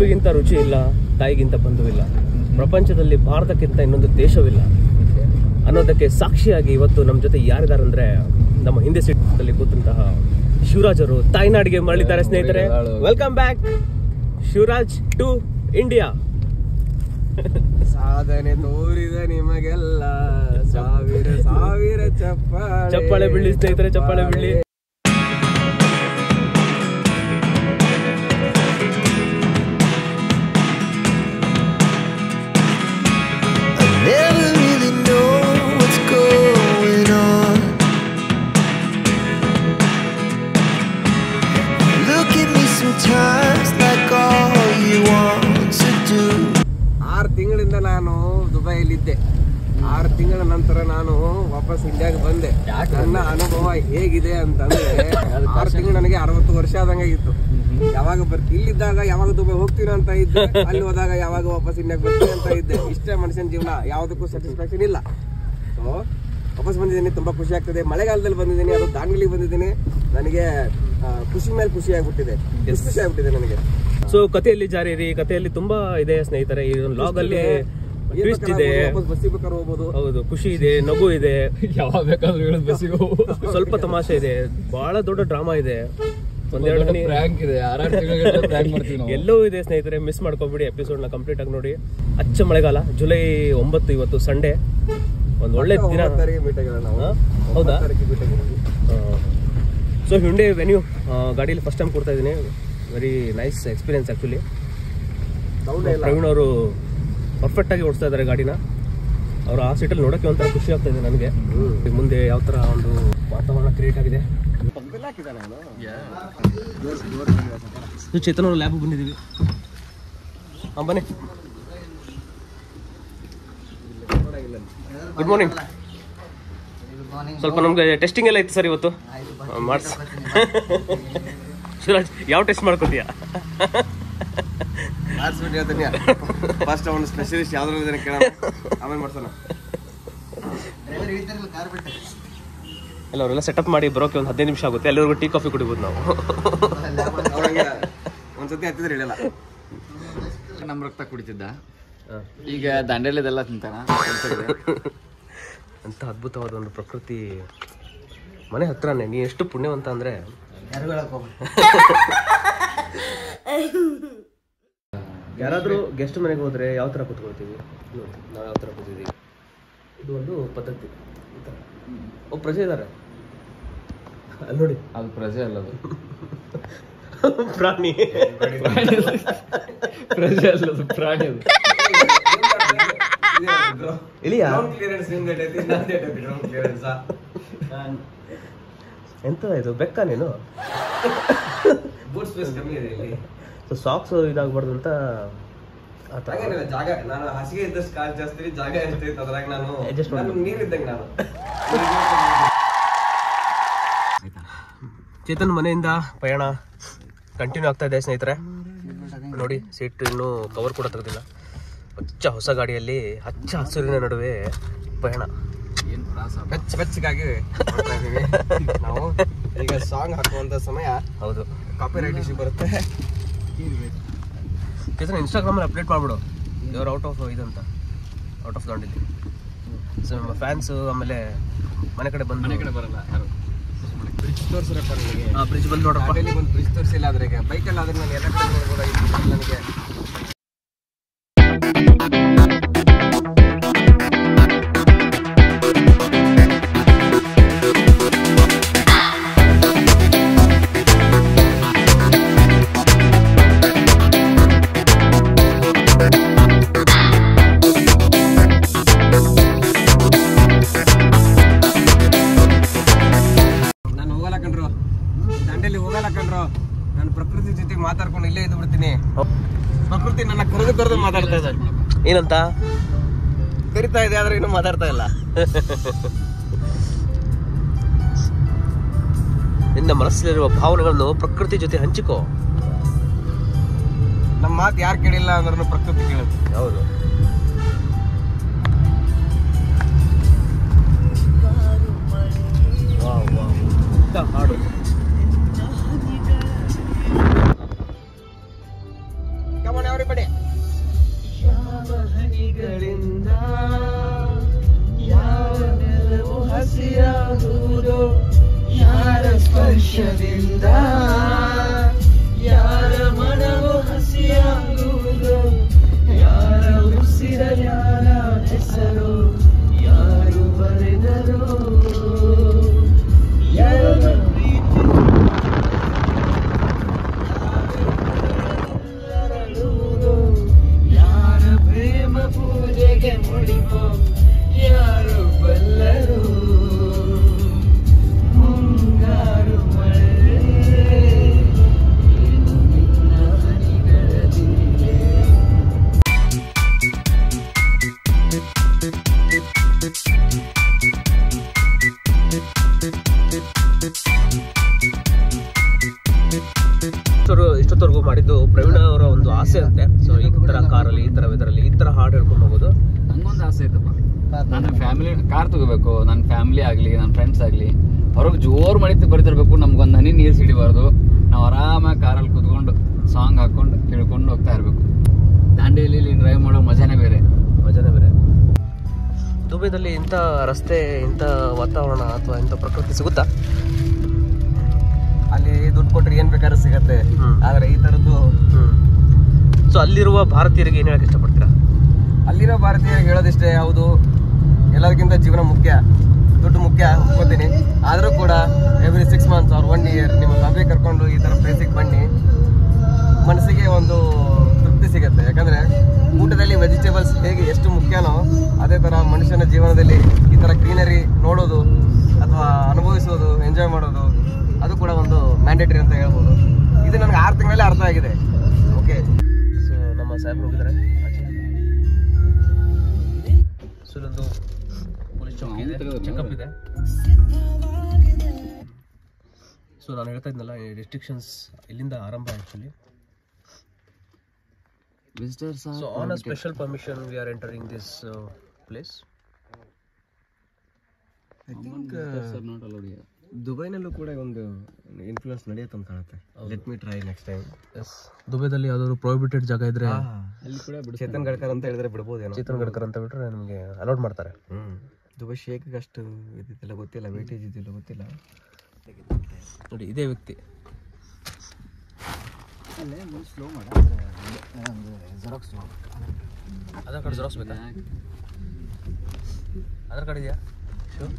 ಉಪ್ಪಿಗಿಂತ ರುಚಿ ಇಲ್ಲ, ತಾಯಿಗಿಂತ ಬಂಧುವಿಲ್ಲ, ಪ್ರಪಂಚದಲ್ಲಿ ಭಾರತಕ್ಕಿಂತ ಇನ್ನೊಂದು ದೇಶವಿಲ್ಲ ಅನ್ನೋದಕ್ಕೆ ಸಾಕ್ಷಿಯಾಗಿ ಇವತ್ತು ನಮ್ಮ ಜೊತೆ ಯಾರಿದ್ದಾರೆ ಅಂದ್ರೆ ನಮ್ಮ ಹಿಂದೆ ಸೀಟಲ್ಲಿ ಕೂತಂತಹ ಶಿವರಾಜ್ ಅವರು ತಾಯ್ನಾಡಿಗೆ ಮರಳಿದ್ದಾರೆ. ಸ್ನೇಹಿತರೆ, welcome back Shivraj to India. ಸಾಧನೆ ತೋರಿದ ನಿಮಗೆಲ್ಲ ಸಾವಿರ ಸಾವಿರ ಚಪ್ಪಾಳೆ ಬೀಳಿ ಸ್ನೇಹಿತರೆ, ಚಪ್ಪಾಳೆ ಬೀಳಿ. ತಿಂಗಳಿಂದ ನಾನು ದುಬೈಯಲ್ಲಿದ್ದೆ. 6 ತಿಂಗಳ ನಂತರ ನಾನು ವಾಪಸ್ ಇಂಡಿಯಾಗೆ ಬಂದೆ. ನನ್ನ ಅನುಭವ ಹೇಗಿದೆ ಅಂತಂದ್ರೆ 6 ತಿಂಗಳು ನನಗೆ 60 ವರ್ಷ ಆದಂಗಾಗಿತ್ತು. ಯಾವಾಗ ಇಲ್ಲಿದ್ದಾಗ ಯಾವಾಗ ದುಬೈ ಹೋಗ್ತೀನೋ ಅಂತ ಇದ್ದೆ, ಅಲ್ಲಿ ಹೋದಾಗ ಯಾವಾಗ ವಾಪಸ್ ಇಂಡಿಯಾಗೆ ಬರ್ತೀನಿ ಅಂತ ಇದ್ದೆ. ಇಷ್ಟೇ ಮನುಷ್ಯನ ಜೀವನ, ಯಾವುದಕ್ಕೂ ಸ್ಯಾಟಿಸ್ಫ್ಯಾಕ್ಷನ್ ಇಲ್ಲ. ಸೊ ವಾಪಸ್ ಬಂದಿದ್ದೀನಿ, ತುಂಬಾ ಖುಷಿ ಆಗ್ತದೆ. ಮಳೆಗಾಲದಲ್ಲಿ ಬಂದಿದ್ದೀನಿ, ಅದು ದಾಂಡೇಲಿಗೆ ಬಂದಿದ್ದೀನಿ. ನನಗೆ ಖುಷಿ ಮೇಲೆ ಖುಷಿ ಆಗ್ಬಿಟ್ಟಿದೆ, ಖುಷಿ ಆಗ್ಬಿಟ್ಟಿದೆ ನನಗೆ. ಸೊ ಕಥೆಯಲ್ಲಿ ಜಾರಿ ರೀ, ಕಥೆಯಲ್ಲಿ ತುಂಬಾ ಇದೆ ಸ್ನೇಹಿತರೆ. ಈ ಲಾಗ್ ಅಲ್ಲಿ ಟ್ವಿಸ್ಟ್ ಇದೆ, ಹೌದು, ಖುಷಿ ಇದೆ, ನಗು ಇದೆ, ಯಾವಾಗ ಬೇಕಾದ್ರೂ ಹೇಳೋದು ಬಸ್ಸಿಗೆ ಸ್ವಲ್ಪ ತಮಾಷೆ ಇದೆ, ಬಹಳ ದೊಡ್ಡ ಡ್ರಾಮಾ ಇದೆ, ಒಂದೆರಡು ಪ್ರ್ಯಾಂಕ್ ಇದೆ, ಎಲ್ಲವೂ ಇದೆ ಸ್ನೇಹಿತರೆ. ಮಿಸ್ ಮಾಡ್ಕೊಬಿಡಿ, ಎಪಿಸೋಡ್ ನ ಕಂಪ್ಲೀಟ್ ಆಗಿ ನೋಡಿ. ಅಚ್ಚ ಮಳೆಗಾಲ, ಜುಲೈ 9, ಇವತ್ತು ಸಂಡೇ, ಒಂದು ಒಳ್ಳೆ ದಿನ. ಹೌದಾ? ಸೊ ಹ್ಯುಂಡೈ ವೆನ್ಯೂ ಗಾಡಿಯಲ್ಲಿ ಫಸ್ಟ್ ಟೈಮ್ ಕೊಡ್ತಾ ಇದ್ದೀನಿ. Very nice experience actually. Praveen ಅವರು ಪರ್ಫೆಕ್ಟ್ ಆಗಿ ಓಡಿಸ್ತಾ ಇದ್ದಾರೆ ಗಾಡಿನ. ಅವರು ಆ ಸೀಟಲ್ಲಿ ನೋಡೋಕ್ಕೆ ಒಂಥರ ಖುಷಿ ಆಗ್ತಾ ಇದೆ ನನಗೆ. ಮುಂದೆ ಯಾವ ಥರ ಒಂದು ವಾತಾವರಣ ಕ್ರಿಯೇಟ್ ಆಗಿದೆ. ಚೇತನ್ ಅವರು ಲ್ಯಾಬ್ ಬಂದಿದ್ದೀವಿ. ಹಾಂ ಬನ್ನಿ. Good morning. ಸ್ವಲ್ಪ ನಮ್ಗೆ ಟೆಸ್ಟಿಂಗ್ ಎಲ್ಲ ಇತ್ತು ಸರ್ ಇವತ್ತು, ಮಾಡಿಸ್. ಶಿವರಾಜ್, ಯಾವ ಟೆಸ್ಟ್ ಮಾಡ್ಕೊತೀಯ? ಮಾಡಿಸ್ಬಿಟ್ಟು ಹೇಳ್ತೀನಿ. ಫಸ್ಟ್ ಅವನು ಸ್ಪೆಷಲಿಸ್ಟ್ ಯಾವ್ದಾರ ಕೇಳೋಣ, ಆಮೇಲೆ ಮಾಡ್ಸೋಣ. ಎಲ್ಲ ಅವರೆಲ್ಲ ಸೆಟಪ್ ಮಾಡಿ ಬರೋಕೆ ಒಂದು 15 ನಿಮಿಷ ಆಗುತ್ತೆ. ಎಲ್ಲರಿಗೂ ಟೀ ಕಾಫಿ ಕುಡಿಬೋದು ನಾವು. ಒಂದ್ಸತಿ ಹತ್ತಿದ್ರೆ ಹೇಳಲ್ಲ. ನಮ್ಮ ರಕ್ತ ಕುಡಿತಿದ್ದ, ಈಗ ದಾಂಡೇಲಿದೆಲ್ಲ ತಿಂತಾನ. ಅಂತ ಅದ್ಭುತವಾದ ಒಂದು ಪ್ರಕೃತಿ ಮನೆ ಹತ್ರನೇ. ನೀ ಎಷ್ಟು ಪುಣ್ಯವಂತ ಅಂದರೆ ಯಾರಾದರೂ ಗೆಸ್ಟ್ ಮನೆಗೆ ಹೋದರೆ ಯಾವ ಥರ ಕೂತ್ಕೊಳ್ತೀವಿ ನೋಡಿ, ನಾವು ಯಾವ ಥರ ಕೂತಿದ್ದೀವಿ. ಇದು ಒಂದು ಪದ್ಧತಿ. ಈ ಥರ ಒಬ್ಬ ಪ್ರಜೆ ಇದ್ದಾರೆ ಅಲ್ಲಿ ನೋಡಿ. ಅದು ಪ್ರಜೆ ಅಲ್ಲ, ಅದು ಪ್ರಾಣಿ. ಪ್ರಜೆ ಅಲ್ಲದು, ಪ್ರಾಣಿ. ಅದು ಇಲ್ಲಿಯಾ? ಎಂತ ಇದು ಬೆಕ್ಕ ನೀನು? ಸೊ ಸಾಕ್ಸ್ ಇದಾಗಬಾರ್ದು ಅಂತ ಜಾಗ. ನಾನು ಹಾಸಿಗೆ ಇದ್ದಷ್ಟು ಕಾಲು ಜಾಸ್ತಿ, ಜಾಗ ಇರ್ತೈತೆ ಅದ್ರಾಗ ನಾನು ಅಡ್ಜಸ್ಟ್ ಮಾಡಿ ನೀರಿದ್ದಂಗೆ ನಾನು. ಚೇತನ್ ಮನೆಯಿಂದ ಪಯಣ ಕಂಟಿನ್ಯೂ ಆಗ್ತಾ ಇದೆ ಸ್ನೇಹಿತರೆ. ನೋಡಿ, ಸೀಟ್ ಇನ್ನೂ ಕವರ್ ಕೂಡ ತೆಗೆದಿಲ್ಲ. ಹಚ್ಚ ಹೊಸ ಗಾಡಿಯಲ್ಲಿ ಹಚ್ಚ ಹಸುರಿನ ನಡುವೆ ಪಯಣ. ಬೆಚ್ಚಗಾಗಿ ನಾವು ಈಗ ಸಾಂಗ್ ಹಾಕುವಂತ ಸಮಯ. ಹೌದು, ಕಾಪಿ ರೈಟ್ ಇಶ್ಯೂ ಬರುತ್ತೆ. ಇನ್ಸ್ಟಾಗ್ರಾಮಲ್ಲಿ ಅಪ್ಡೇಟ್ ಮಾಡ್ಬಿಡು, ಇವ್ರು ಔಟ್ ಆಫ್ ಇದಂತ, ಔಟ್ ಆಫ್ ದಾಂಡೇಲಿ. ಸೊ ನಮ್ಮ ಫ್ಯಾನ್ಸು ಆಮೇಲೆ ಮನೆ ಕಡೆ ಬಂದು, ಮನೆ ಕಡೆ ಬರಲ್ಲ ಯಾರು. ಬ್ರಿಡ್ಜ್ ತೋರಿಸ್ರಪ್ಪ ನನಗೆ. ಬ್ರಿಡ್ಜ್ ಬಂದು ನೋಡಪ್ಪ. ಒಂದು ಬ್ರಿಡ್ಜ್ ತೋರಿಸಿಲ್ಲ. ಆದ್ರೆ ಈಗ ಬೈಕಲ್ಲಿ ಆದ್ರೆ ನಾನು ಎಲ್ಲ ಕಡೆ ನೋಡ್ಬೋದಾಗಿತ್ತು ನನಗೆ. ದಾಂಡೇಲಿ ಹೋಗಲ್ಲ ಕಣ್ರು, ನಾನು ಪ್ರಕೃತಿ ಜೊತೆಗೆ ಮಾತಾಡ್ಕೊಂಡು ಇಲ್ಲೇ ಇದ್ದು ಬಿಡ್ತೀನಿ. ಪ್ರಕೃತಿ ನನ್ನ ಕರೆದು ಮಾತಾಡ್ತಾ ಇದೆ. ಏನಂತ ಕರಿತಾ ಇದೆ, ಆದ್ರೆ ಇನ್ನೂ ಮಾತಾಡ್ತಾ ಇಲ್ಲ. ನಿನ್ನ ಮನಸ್ಸಲ್ಲಿರುವ ಭಾವನೆಗಳನ್ನು ಪ್ರಕೃತಿ ಜೊತೆ ಹಂಚಿಕೋ. ನಮ್ಮ ಮಾತು ಯಾರು ಕೇಳಿಲ್ಲ ಅಂದ್ರೂ ಪ್ರಕೃತಿ ಕೇಳುತ್ತೆ. ಹೌದು. ಹಾಡು Come on, ಅವ್ರಿ ಬಡಿ. ಯಾವ ಹನಿಗಳಿಂದ ಯಾವ ನೆಲವು ಹಸಿಯಾಗುವುದು, ಯಾರ ಸ್ಪರ್ಶದಿಂದ ಯಾರ ಮನವು ಹಸಿಯಾಗುವುದು, ಯಾರ ಉಸಿರ ಯಾರ ಹೆಸರು ಯಾರು ಬರೆದರು, ಯಾರ ಪ್ರೀತಿ ಅರಳುವುದು, ಯಾರ ಪ್ರೇಮ ಪೂಜೆಗೆ ಮುಡಿಪೋ ಯಾರು ಬಲ್ಲರು, ಮುಂಗಾರು ಮಳೆ ಇದು ನಿನ್ನ ಹನಿಗಳಲ್ಲಿಯೇ. ಇಷ್ಟೊತ್ತವರೆಗೂ ಮಾಡಿದ್ದು ಪ್ರವೀಣ ಅವರ ಒಂದು ಆಸೆ ಅಂತೆ. ಸೊ ಈ ತರ ಕಾರಲ್ಲಿ ಈ ತರ ವೆದರಲ್ಲಿ ಈ ತರ ಹಾಡು ಹೇಳ್ಕೊಂಡು ಹೋಗೋದು ನಂಗೊಂದು ಆಸೆ ಐತಪ್ಪ. ನನ್ನ ಫ್ಯಾಮಿಲಿ ಕಾರ್ ತಗೋಬೇಕು. ನನ್ನ ಫ್ಯಾಮಿಲಿ ಆಗಲಿ ನನ್ನ ಫ್ರೆಂಡ್ಸ್ ಆಗಲಿ ಹೊರಗೆ ಜೋರು ಮಳೆ ಬರಿತಿರ್ಬೇಕು. ನಮ್ಗೊಂದು ಹನಿ ನೀರು ಸಿಡಿಬಾರ್ದು. ನಾವು ಆರಾಮಾಗಿ ಕಾರಲ್ಲಿ ಕುತ್ಕೊಂಡು ಸಾಂಗ್ ಹಾಕೊಂಡು ಕೇಳ್ಕೊಂಡು ಹೋಗ್ತಾ ಇರಬೇಕು. ದಾಂಡೇಲಿಯಲ್ಲಿ ಡ್ರೈವ್ ಮಾಡೋ ಮಜಾನೇ ಬೇರೆ. ದುಬೈದಲ್ಲಿ ಇಂಥ ರಸ್ತೆ, ಇಂಥ ವಾತಾವರಣ ಅಥವಾ ಇಂಥ ಪ್ರಕೃತಿ ಸಿಗುತ್ತಾ? ಅಲ್ಲಿ ದುಡ್ಡು ಕೊಟ್ರೆ ಏನ್ ಬೇಕಾದ್ರೂ ಸಿಗತ್ತೆ, ಆದ್ರೆ ಈ ತರದ್ದು. ಸೊ ಅಲ್ಲಿರುವ ಭಾರತೀಯರಿಗೆ ಏನ್ ಹೇಳಕ್ ಇಷ್ಟಪಡ್ತೀರಾ? ಅಲ್ಲಿರೋ ಭಾರತೀಯರಿಗೆ ಹೇಳೋದಿಷ್ಟೇ, ಹೌದು ಎಲ್ಲದಕ್ಕಿಂತ ಜೀವನ ಮುಖ್ಯ, ದುಡ್ಡು ಮುಖ್ಯ ಒಪ್ಕೋತೀನಿ. ಆದರೂ ಕೂಡ ಎವ್ರಿ 6 months or 1 year ನಿಮ್ಮ ಫ್ಯಾಮಿಲಿ ಕರ್ಕೊಂಡು ಈ ಥರ ಪ್ಲೇಸಿಗೆ ಬನ್ನಿ. ಮನಸ್ಸಿಗೆ ಒಂದು ತೃಪ್ತಿ ಸಿಗುತ್ತೆ. ಯಾಕಂದರೆ ಊಟದಲ್ಲಿ ವೆಜಿಟೇಬಲ್ಸ್ ಹೇಗೆ ಎಷ್ಟು ಮುಖ್ಯನೋ ಅದೇ ಥರ ಮನುಷ್ಯನ ಜೀವನದಲ್ಲಿ ಈ ಥರ ಗ್ರೀನರಿ ನೋಡೋದು ಅಥವಾ ಅನುಭವಿಸೋದು, ಎಂಜಾಯ್ ಮಾಡೋದು ಅದು ಕೂಡ ಒಂದು ಮ್ಯಾಂಡೇಟರಿ ಅಂತ ಹೇಳ್ಬೋದು. ಇದು ನನಗೆ 6 ತಿಂಗಳಲ್ಲೇ ಅರ್ಥ ಆಗಿದೆ. ಓಕೆ, ಸೊ ನಮ್ಮ ಸಾಹೇಬ್ರು ಹೋಗಿದ್ದಾರೆ ಆಚೆ. ಸೊ ಇಲ್ಲೊಂದು ಪೊಲೀಸ್ ಚೌಕಿ ಇದೆ, ಚೆಕಪ್ ಇದೆ. ಸೊ ನಾನು ಹೇಳ್ತಾ ಇದ್ನಲ್ಲ, ಈ ರೆಸ್ಟ್ರಿಕ್ಷನ್ಸ್ ಇಲ್ಲಿಂದ ಆರಂಭ actually. Visitors so on a special permission we are entering this place. I think ದುಬೈನಲ್ಲೂ ಕೂಡ ಒಂದು ಇನ್ಫ್ಲೂಯೆನ್ಸ್ ನಡೆಯುತ್ತೆ ಅಂತ ಕಾಣುತ್ತೆ. Let me try next time. Yes, ದುಬೈದಲ್ಲಿ ಯಾವ್ದಾದ್ರು ಪ್ರೊಹಿಬಿಟೆಡ್ ಜಾಗ ಇದ್ರೆ ಅಲ್ಲಿ ಕೂಡ ಚೇತನ್ ಗಡ್ಕರ್ ಅಂತ ಹೇಳಿದ್ರೆ ಬಿಡ್ಬೋದೇನೋ. ಚೇತನ್ ಗಡ್ಕರ್ ಅಂತ ಬಿಟ್ರೆ ನಮಗೆ ಅಲೌಡ್ ಮಾಡ್ತಾರೆ. ದುಬೈ ಶೇಕ್ಗೆ ಅಷ್ಟು ಇದಿಲ್ಲ, ಗೊತ್ತಿಲ್ಲ, ವೇಟೇಜ್ ಇದಿಲ್ಲ, ಗೊತ್ತಿಲ್ಲ. ನೋಡಿ ಇದೇ ವ್ಯಕ್ತಿ. ಸ್ಲೋ ಮಾಡ ಜೆರಾಕ್ಸ್ ಆಧಾರ್ ಕಾರ್ಡ್ ಜೆರಾಕ್ಸ್ ಬೇಕಾ? ಆಧಾರ್ ಕಾರ್ಡ್ ಇದೆಯಾ? ಶೂರ್.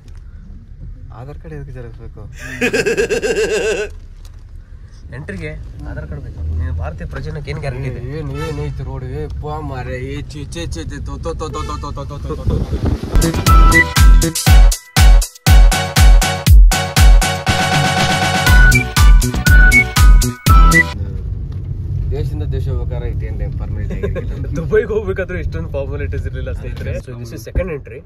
ಆಧಾರ್ ಕಾರ್ಡ್ ಎದಕ್ಕೆ ಜೆರಾಕ್ಸ್ ಬೇಕು? ಎಂಟ್ರಿಗೆ ಆಧಾರ್ ಕಾರ್ಡ್ ಬೇಕು. ನೀನು ಭಾರತೀಯ ಪ್ರಜೆನಕ್ಕೆ ಏನು ಗ್ಯಾರಂಟಿ ಇದೆ? ಏನೈತಿ ರೋಡ್ ಪಾ ಮಾರೆ ದೇಶದಿಂದ ದೇಶ ಹೋಗ್ಬೇಕಾದ್ರೆ ಇಟ್ಟೇನು ಪರ್ಮನೆಂಟ್ ಆಗಿರಲಿಲ್ಲ. ದುಬೈಗೆ ಹೋಗ್ಬೇಕಾದ್ರೆ ಇಷ್ಟೊಂದು ಫಾರ್ಮಾಲಿಟೀಸ್ ಇರಲಿಲ್ಲ ಸ್ನೇಹಿತರೆ. So this is second entry.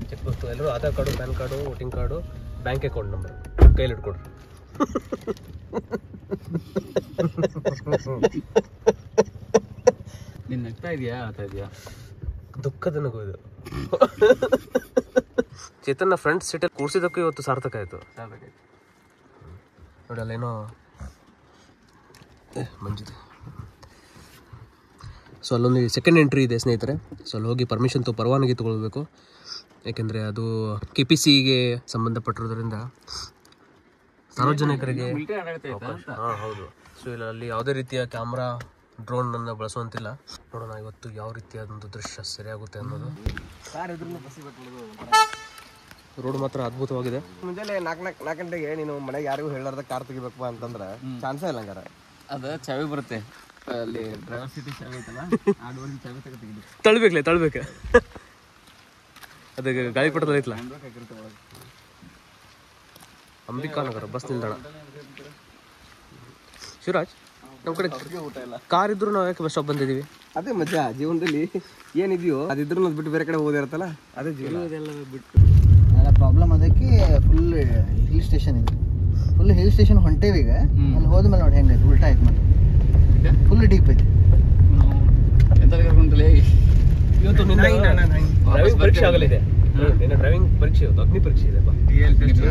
Check post ಎಲ್ಲರೂ Aadhaar card, PAN card, voting card, bank account number ಕೈಲಿ ಇಟ್ಕೊಡ್ರಿ. ನೀನು ನಗ್ತಾ ಇದೆಯಾ ಆಗ್ತಾ ಇದೆಯಾ? ದುಃಖದ ನಗು ಇದು. ಚೇತನ್ನ ಫ್ರೆಂಡ್ಸ್ ಸೀಟಲ್ಲಿ ಕೂರಿಸಿದಕ್ಕೂ ಇವತ್ತು ಸಾರ್ಥಕ ಆಯಿತು. ನೋಡಿ ಅಲ್ಲೇನೋ ಮಂಜಿದೆ. ಸೊ ಅಲ್ಲೊಂದು ಸೆಕೆಂಡ್ ಎಂಟ್ರಿ ಇದೆ ಸ್ನೇಹಿತರೆ. ಸೊ ಅಲ್ಲಿ ಹೋಗಿ ಪರ್ಮಿಷನ್ ಪರವಾನಗಿ ತೊಗೊಳ್ಬೇಕು. ಯಾಕೆಂದರೆ ಅದು KPCಗೆ ಸಂಬಂಧಪಟ್ಟಿರೋದ್ರಿಂದ ಸಾರ್ವಜನಿಕರಿಗೆ. ಹಾಂ ಹೌದು. ಸೊ ಇಲ್ಲ ಅಲ್ಲಿ ಯಾವುದೇ ರೀತಿಯ ಕ್ಯಾಮ್ರಾ, ಡ್ರೋನನ್ನು ಬಳಸುವಂತಿಲ್ಲ. ನೋಡೋಣ ಇವತ್ತು ಯಾವ ರೀತಿಯಾದೊಂದು ದೃಶ್ಯ ಸರಿಯಾಗುತ್ತೆ ಅನ್ನೋದು. ರೋಡ್ ಮಾತ್ರ ಅದ್ಭುತವಾಗಿದೆ. ಮುಂಜಾನೆ 4 ಗಂಟೆಗೆ ನೀನು ಮನೆಗೆ ಯಾರಿಗೂ ಹೇಳಾರ್ದ ಕಾರ್ ತೆಗಿಬೇಕು ಅಂತಂದ್ರೆ ಚಾನ್ಸೇ ಇಲ್ಲ. ಹಂಗಾರ ಅದು ಚಾವಿ ಬರುತ್ತೆ ಅಲ್ಲಿ, ಡ್ರೈವರ್ ಸೀಟ್ ಚಾವಿ ಐತಲ್ಲ, ಆ ಡೋರಿಗೆ ಚಾವಿ ತೆಗೆದು ತಳ್ಬೇಕು ಅದಕ್ಕೆ ಗಾಳಿಪಟದಲ್ಲಿ ಐತಲ್ಲ, ಅಂಬಿಕಾನಗರ ಬಸ್ ನಿಲ್ದಾಣ. ಶಿವರಾಜ್, ನಮ್ಮ ಕಡೆ ಕಾರ್ ಇದ್ರು ನಾವು ಯಾಕೆ ಬಸ್ ಸ್ಟಾಪ್ ಬಂದಿದ್ದೀವಿ? ಅದೇ ಮಜಾ ಜೀವನದಲ್ಲಿ. ಏನಿದೆಯೋ ಅದಿದ್ರು ಅದು ಬಿಟ್ಟು ಬೇರೆ ಕಡೆ ಹೋದಿರತ್ತಲ್ಲ, ಅದೇ ಜೀವನ. ಬಿಟ್ಟು ಪ್ರಾಬ್ಲಮ್ ಅದಕ್ಕೆ ಫುಲ್ ಹಿಲ್ ಸ್ಟೇಷನ್ ಇದೆ. ಫುಲ್ ಹಿಲ್ ಸ್ಟೇಷನ್ ಹೊಂಟೇವಿ ಈಗ. ಅಲ್ಲಿ ಹೋದ್ಮೇಲೆ ನೋಡಿ ಹೆಂಗೈತೆ, ಉಲ್ಟಾ ಆಯ್ತು ಮತ್ತೆ. ಫುಲ್ ಡೀಪ್ ಐತಿ. ಎಂತ ಕರ್ಕೊಂಡಲೇ ಇವತ್ತು ಡ್ರೈವಿಂಗ್ ಪರೀಕ್ಷೆ ಆಗಲಿದೆ. ಡ್ರೈವಿಂಗ್ ಪರೀಕ್ಷೆ ಇವತ್ತು ಅಗ್ನಿ ಪರೀಕ್ಷೆ ಇದೆ.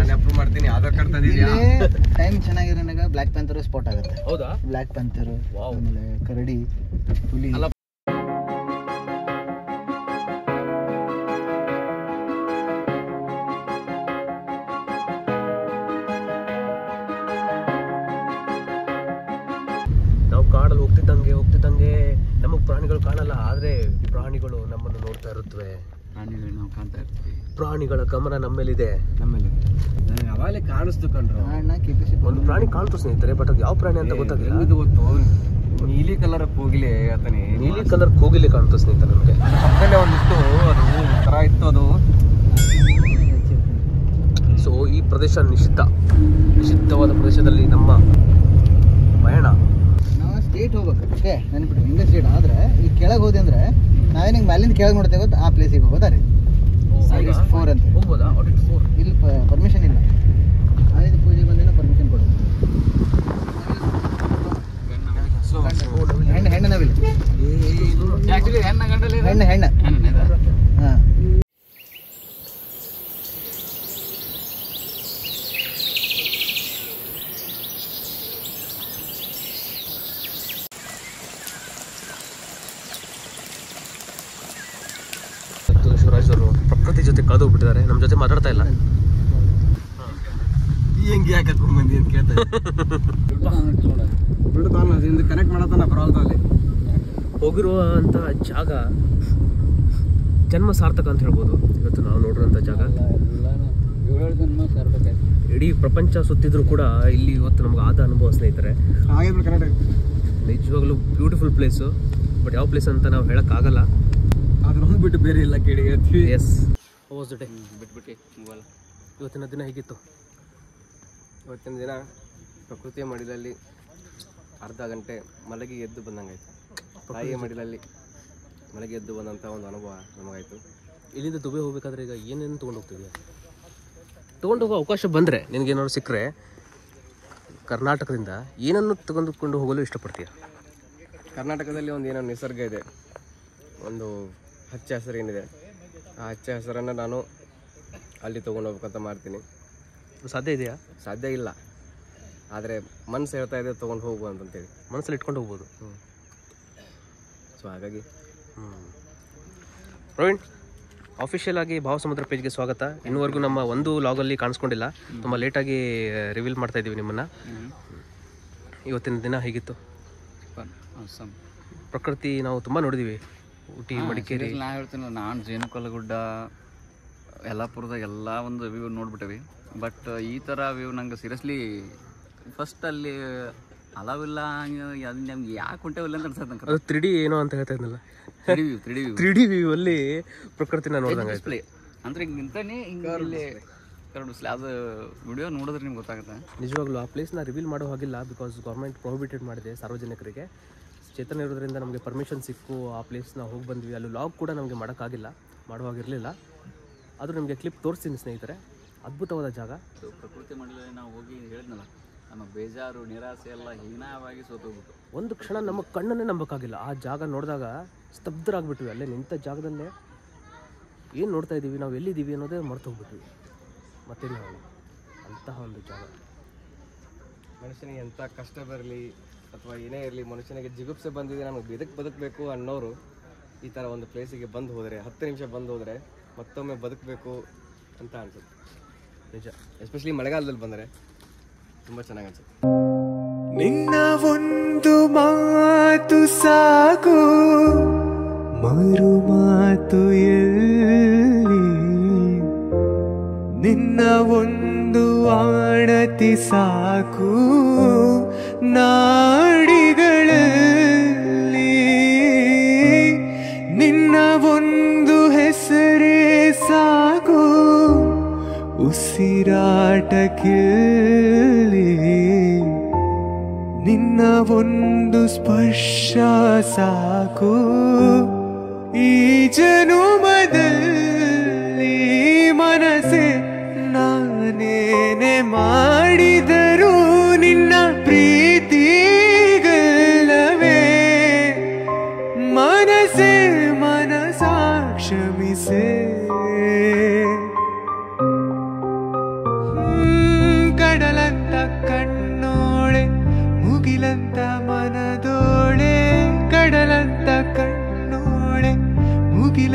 ನಾನು ಅಪ್ರೂವ್ ಮಾಡ್ತೀನಿ. ಆಧಾರ್ ಕಾರ್ಡ್ ತಂದಿದ್ಯಾ? ಟೈಮ್ ಚೆನ್ನಾಗಿರೋ ನನಗೆ ಬ್ಲ್ಯಾಕ್ ಪ್ಯಾಂಥರ್ ಸ್ಪಾಟ್ ಆಗುತ್ತೆ. ಹೌದಾ? ಬ್ಲ್ಯಾಕ್ ಪ್ಯಾಂಥರ್, ಆಮೇಲೆ ಕರಡಿ, ಹುಲಿ. ನಾವು ಕಾಡಲ್ಲಿ ಹೋಗ್ತಿದ್ದಂಗೆ ನಮಗೆ ಪ್ರಾಣಿಗಳು ಕಾಣಲ್ಲ, ಆದ್ರೆ ಪ್ರಾಣಿಗಳು ನಮ್ಮನ್ನು ನೋಡ್ತಾ ಇರುತ್ತವೆ. ಪ್ರಾಣಿಗಳು ನಾವು ಕಾಣ್ತಾ ಇರ್ತೀವಿ. ಪ್ರಾಣಿಗಳ ಗಮನ ನಮ್ಮೇಲಿದೆ. ನನಗೆ ಅವಾಗಲೇ ಕಾಣಿಸ್ತು ಕಂಡ್ರು. ಒಂದು ಪ್ರಾಣಿ ಕಾಣ್ತು ಸ್ನೇಹಿತರೆ, ಬಟ್ ಅದು ಯಾವ ಪ್ರಾಣಿ ಅಂತ ಗೊತ್ತಾಗಿಲ್ಲ. ಇದು ಗೊತ್ತು, ನೀಲಿ ಕಲರ್ ಕೋಗಿಲೆ ಆತನೇ. ನೀಲಿ ಕಲರ್ ಕೋಗಿಲೆ ಕಾಣ್ತು ಸ್ನೇಹಿತರೆ ನಮಗೆ. ಪಕ್ಕದಲ್ಲೇ ಒಂದಿತ್ತು, ಅದು ತರ ಇತ್ತು ಅದು. ಸೊ ಈ ಪ್ರದೇಶ ನಿಷಿದ್ಧವಾದ ಪ್ರದೇಶದಲ್ಲಿ ನಮ್ಮ ಪಯಣ. ನಾವು ಸ್ಟೇಟ್ ಹೋಗ್ಬೇಕು. ಓಕೆ ನೆನ್ಬಿಟ್ಟು ಹಿಂಗೆ ಸ್ಟೇಟ್ ಆದ್ರೆ ಈ ಕೆಳಗೆ ಹೋದೆ ಅಂದ್ರೆ ನಾವೇನು ಮ್ಯಾಲಿಂದ ಕೆಳಗೆ ನೋಡ್ತೇವೆ ಗೊತ್ತಾ, ಆ ಪ್ಲೇಸಿಗೆ ಹೋಗೋದಾರೆ. 4 ಅಂತ ಹೋಗ್ಬೋದಾ? ಇಲ್ಲಿ ಪರ್ಮಿಷನ್ ಇಲ್ಲ. ಆಯುಧ ಪೂಜೆಗೆ ಒಂದಿನ ಪರ್ಮಿಷನ್ ಕೊಡೋದು. ಹೆಣ್ಣು ನವಿಲು. ಹೆಣ್ಣು ಹಾಂ. ಶಿವರಾಜ್ ಅವರು ಪ್ರಕೃತಿ ಜೊತೆ ಕಳೆದೋಗ್ಬಿಟ್ಟಿದ್ದಾರೆ, ನಮ್ಮ ಜೊತೆ ಮಾತಾಡ್ತಾ ಇಲ್ಲ. ಹೆಂಗೆ ಯಾಕೆ ಬಂದಿ ಅಂತ ಕೇಳ್ತಾರೆ. ಬಿಡ್ತಾನ ಅದಿಂದ ಕನೆಕ್ಟ್ ಮಾಡತ್ತಾನ ಬರೋಲ್ದ ಅಲ್ಲಿ. ಹೋಗಿರುವಂಥ ಜಾಗ ಜನ್ಮ ಸಾರ್ಥಕ ಅಂತ ಹೇಳ್ಬೋದು. ಇವತ್ತು ನಾವು ನೋಡಿರೋಂಥ ಜಾಗ ಇಡೀ ಪ್ರಪಂಚ ಸುತ್ತಿದ್ರು ಕೂಡ ಇಲ್ಲಿ ಇವತ್ತು ನಮ್ಗೆ ಆದ ಅನುಭವ ಸ್ನೇಹಿತರೆ. ಹಾಗಿದ್ರೆ ಕನೆಕ್ಟ್ ನಿಜವಾಗ್ಲೂ ಬ್ಯೂಟಿಫುಲ್ ಪ್ಲೇಸು, ಬಟ್ ಯಾವ ಪ್ಲೇಸ್ ಅಂತ ನಾವು ಹೇಳೋಕ್ಕಾಗಲ್ಲ. ಅದ್ರ ಬಿಟ್ಟು ಬೇರೆ ಇಲ್ಲ ಕೇಳಿ ಹೇಳ್ತೀವಿ. As was the day. ಬಿಟ್ಬಿಟ್ಟು ಮೊಬೈಲ್. ಇವತ್ತಿನ ದಿನ ಹೇಗಿತ್ತು? ಇವತ್ತಿನ ದಿನ ಪ್ರಕೃತಿಯ ಮಡಿಲಲ್ಲಿ ಅರ್ಧ ಗಂಟೆ ಮಲಗಿ ಎದ್ದು ಬಂದಂಗಾಯ್ತು. ತಾಯಿಯ ಮಡಿಲಲ್ಲಿ ಮಲಗಿ ಎದ್ದು ಬಂದಂಥ ಒಂದು ಅನುಭವ ನಮಗಾಯಿತು. ಇಲ್ಲಿಂದ ದುಬೈ ಹೋಗ್ಬೇಕಾದ್ರೆ ಈಗ ಏನೇನು ತೊಗೊಂಡು ಹೋಗ್ತಿದ್ಯಾ? ತೊಗೊಂಡು ಹೋಗೋ ಅವಕಾಶ ಬಂದರೆ ನಿನಗೇನಾದ್ರು ಸಿಕ್ಕರೆ ಕರ್ನಾಟಕದಿಂದ ಏನನ್ನು ತೆಗೆದುಕೊಂಡು ಹೋಗಲು ಇಷ್ಟಪಡ್ತೀಯ? ಕರ್ನಾಟಕದಲ್ಲಿ ಒಂದು ಏನೋ ನಿಸರ್ಗ ಇದೆ, ಒಂದು ಹಚ್ಚ ಹಸಿರು ಏನಿದೆ, ಆ ಹಚ್ಚ ಹಸಿರನ್ನು ನಾನು ಅಲ್ಲಿ ತೊಗೊಂಡು ಹೋಗ್ಬೇಕಂತ ಮಾಡ್ತೀನಿ. ಸಾಧ್ಯ ಇದೆಯಾ? ಸಾಧ್ಯ ಇಲ್ಲ, ಆದರೆ ಮನಸ್ಸು ಹೇಳ್ತಾ ಇದೆ ತೊಗೊಂಡು ಹೋಗುವ ಅಂತಂತೇಳಿ. ಮನಸ್ಸಲ್ಲಿ ಇಟ್ಕೊಂಡು ಹೋಗ್ಬೋದು. ಸೊ ಹಾಗಾಗಿ ಪ್ರವೀಣ್, ಆಫಿಷಿಯಲ್ ಆಗಿ ಭಾವಸಮುದ್ರ ಪೇಜ್ಗೆ ಸ್ವಾಗತ. ಇನ್ನುವರೆಗೂ ನಮ್ಮ ಒಂದು ಲಾಗಲ್ಲಿ ಕಾಣಿಸ್ಕೊಂಡಿಲ್ಲ, ತುಂಬ ಲೇಟಾಗಿ ರಿವೀಲ್ ಮಾಡ್ತಾ ಇದ್ದೀವಿ ನಿಮ್ಮನ್ನು. ಇವತ್ತಿನ ದಿನ ಹೇಗಿತ್ತು? ಪ್ರಕೃತಿ ನಾವು ತುಂಬ ನೋಡಿದ್ದೀವಿ, ಊಟಿ, ಮಡಿಕೇರಿ. ನಾ ಹೇಳ್ತೀನಿ, ನಾನು ಜೇನುಕಲ್ಲಗುಡ್ಡ, ಯಲ್ಲಾಪುರದಾಗ ಎಲ್ಲ ಒಂದು ವ್ಯೂ ನೋಡ್ಬಿಟ್ಟೇವಿ. ಬಟ್ ಈ ಥರ ವ್ಯೂ ನಂಗೆ ಸೀರಿಯಸ್ಲಿ ಫಸ್ಟ್ ಅಲ್ಲಿ ಅಲಾವಿಲ್ಲ, ಅದು ನಮ್ಗೆ ಯಾಕೆ ಹೊಂಟೇವಿಲ್ಲ ಅಂತ ಅನ್ಸತ್ತೆ ನಂಗೆ. ಅದು 3D ಏನೋ ಅಂತ ಹೇಳ್ತಾ ಇದ್ನಲ್ಲ, 3D ವ್ಯೂ ಅಲ್ಲಿ ಪ್ರಕೃತಿನ ನೋಡಿದಂಗೆ ಡಿಸ್ಪ್ಲೇ ಅಂದ್ರೆ ಹಿಂಗೆ ನಿಂತಾನೆ ಹಿಂಗೆ ಕರಡು ಡಿಸ್ಪ್ಲೇ. ಅದು ವಿಡಿಯೋ ನೋಡಿದ್ರೆ ನಿಮ್ಗೆ ಗೊತ್ತಾಗುತ್ತೆ. ನಿಜವಾಗ್ಲೂ ಆ ಪ್ಲೇಸ್ನ ರಿವೀಲ್ ಮಾಡೋ ಹಾಗಿಲ್ಲ, ಬಿಕಾಸ್ ಗೌರ್ಮೆಂಟ್ ಪ್ರೊಹಿಬಿಟೆಡ್ ಮಾಡಿದೆ ಸಾರ್ವಜನಿಕರಿಗೆ. ಚೇತನ ಇರೋದ್ರಿಂದ ನಮಗೆ ಪರ್ಮಿಷನ್ ಸಿಕ್ಕು ಆ ಪ್ಲೇಸ್ನ ಹೋಗಿ ಬಂದ್ವಿ. ಅಲ್ಲಿ ಲಾಗ್ ಕೂಡ ನಮಗೆ ಮಾಡೋಕ್ಕಾಗಿಲ್ಲ, ಮಾಡುವಾಗಿರಲಿಲ್ಲ. ಆದರೂ ನಿಮಗೆ ಕ್ಲಿಪ್ ತೋರಿಸ್ತೀನಿ ಸ್ನೇಹಿತರೆ. ಅದ್ಭುತವಾದ ಜಾಗ. ಪ್ರಕೃತಿ ಮಡಿಲಲ್ಲಿ ನಾವು ಹೋಗಿ ಹೇಳಿದ್ನಲ್ಲ, ನಮ್ಮ ಬೇಜಾರು ನಿರಾಸೆ ಎಲ್ಲ ಹೀನಾವಾಗಿ ಸೋತೋಗ್ಬಿಟ್ಟು ಒಂದು ಕ್ಷಣ ನಮ್ಮ ಕಣ್ಣನ್ನೇ ನಂಬಕ್ಕಾಗಿಲ್ಲ. ಆ ಜಾಗ ನೋಡಿದಾಗ ಸ್ತಬ್ಧರಾಗ್ಬಿಟ್ವಿ. ಅಲ್ಲೇ ನಿಂತ ಜಾಗದಲ್ಲೇ ಏನು ನೋಡ್ತಾ ಇದ್ದೀವಿ, ನಾವು ಎಲ್ಲಿದ್ದೀವಿ ಅನ್ನೋದೇ ಮರ್ತು ಹೋಗ್ಬಿಟ್ವಿ. ಮತ್ತೆ ನಾವು ಅಂತಹ ಒಂದು ಜಾಗ. ಮನುಷ್ಯನಿಗೆ ಎಂಥ ಕಷ್ಟ ಬರಲಿ ಅಥವಾ ಏನೇ ಇರಲಿ, ಮನುಷ್ಯನಿಗೆ ಜಿಗುಪ್ಸೆ ಬಂದಿದೆ, ನಮಗೆ ಬದುಕಬೇಕು ಅನ್ನೋರು ಈ ಥರ ಒಂದು ಪ್ಲೇಸಿಗೆ ಬಂದು ಹೋದರೆ, 10 ನಿಮಿಷ ಬಂದು ಹೋದರೆ ಮತ್ತೊಮ್ಮೆ ಬದುಕಬೇಕು ಅಂತ ಅನ್ಸುತ್ತೆ. ನಿಜ, ಎಸ್ಪೆಷಲಿ ಮಳೆಗಾಲದಲ್ಲಿ ಬಂದರೆ ತುಂಬ ಚೆನ್ನಾಗಿ ಅನ್ಸುತ್ತೆ. ನಿನ್ನ ಒಂದು ಮಾತು ಸಾಕು, ಮರು ಮಾತು ಎಲ್ಲಿ, ನಿನ್ನ ಒಂದು ಆಣತಿ ಸಾಕು ನಾಡಿಗಳಲ್ಲಿ, ನಿನ್ನ ಒಂದು ಹೆಸರೇ ಸಾಕು ಉಸಿರಾಟಕ್ಕಿಲ್ಲಿ, ನಿನ್ನ ಒಂದು ಸ್ಪರ್ಶ ಸಾಕು ಈ ಜನುಮದಲ್ಲಿ. ಮನಸ್ಸೆ ನಾನೇನೆ ಮಾಡಿದರೂ ನಿನ್ನ ಪ್ರೀತಿಗಲ್ಲವೇ, ಮನಸ್ಸೆ ಮನಸ ಕ್ಷಮಿಸೇ.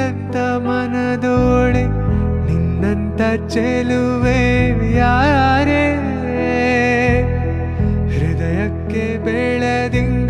ಇಲ್ಲಂತ ಮನದೋಳೆ ನಿನ್ನಂತ ಚೆಲುವೆ ಯಾರೇ ಹೃದಯಕ್ಕೆ ಬೆಳೆದಿಂಗ